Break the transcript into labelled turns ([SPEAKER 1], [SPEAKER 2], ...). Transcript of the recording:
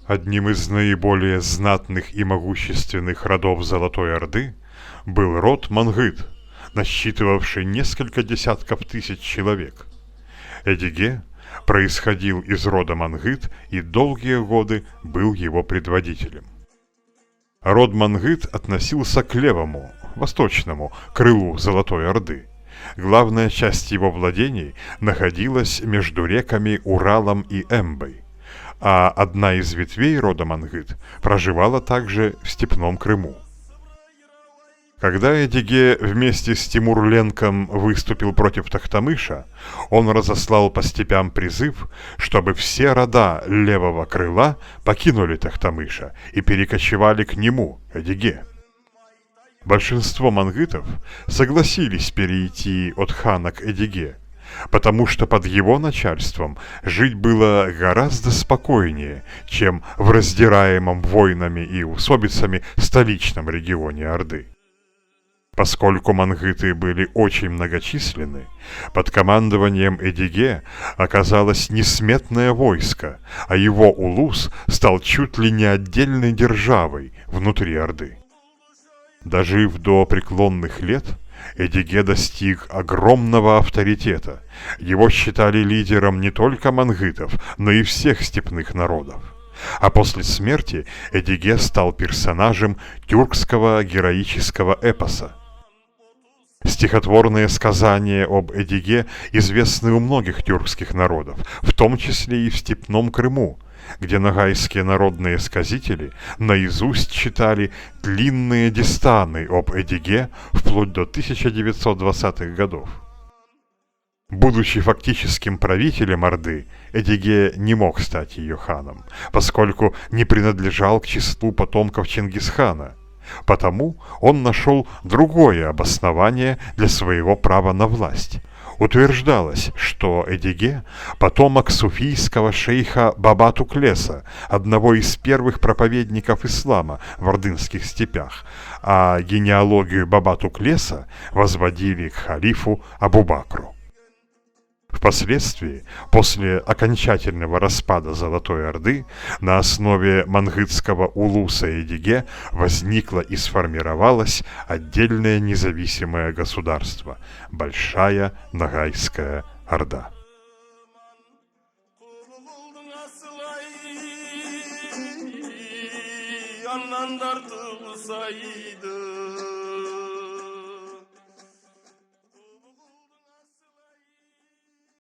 [SPEAKER 1] Одним из наиболее знатных и могущественных родов Золотой Орды был род Мангыт, насчитывавший несколько десятков тысяч человек. Эдиге происходил из рода Мангыт и долгие годы был его предводителем. Род Мангыт относился к левому, восточному крылу Золотой Орды. Главная часть его владений находилась между реками Уралом и Эмбой, а одна из ветвей рода Мангыт проживала также в степном Крыму. Когда Эдиге вместе с Тимур-Ленком выступил против Тохтамыша, он разослал по степям призыв, чтобы все рода левого крыла покинули Тохтамыша и перекочевали к нему, Эдиге. Большинство мангытов согласились перейти от хана к Эдиге, потому что под его начальством жить было гораздо спокойнее, чем в раздираемом войнами и усобицами столичном регионе Орды. Поскольку мангыты были очень многочисленны, под командованием Эдиге оказалось несметное войско, а его улус стал чуть ли не отдельной державой внутри Орды. Дожив до преклонных лет, Эдиге достиг огромного авторитета. Его считали лидером не только мангытов, но и всех степных народов. А после смерти Эдиге стал персонажем тюркского героического эпоса. Стихотворные сказания об Эдиге известны у многих тюркских народов, в том числе и в степном Крыму, где ногайские народные сказители наизусть читали длинные дистаны об Эдиге вплоть до 1920-х годов. Будучи фактическим правителем Орды, Эдиге не мог стать ее ханом, поскольку не принадлежал к числу потомков Чингисхана. Потому он нашел другое обоснование для своего права на власть. Утверждалось, что Эдиге – потомок суфийского шейха Баба Туклеса, одного из первых проповедников ислама в ордынских степях, а генеалогию Баба Туклеса возводили к халифу Абу-Бакру. Впоследствии, после окончательного распада Золотой Орды, на основе мангытского улуса Эдиге возникло и сформировалось отдельное независимое государство – Большая Ногайская Орда.
[SPEAKER 2] Yandan dartılsaydı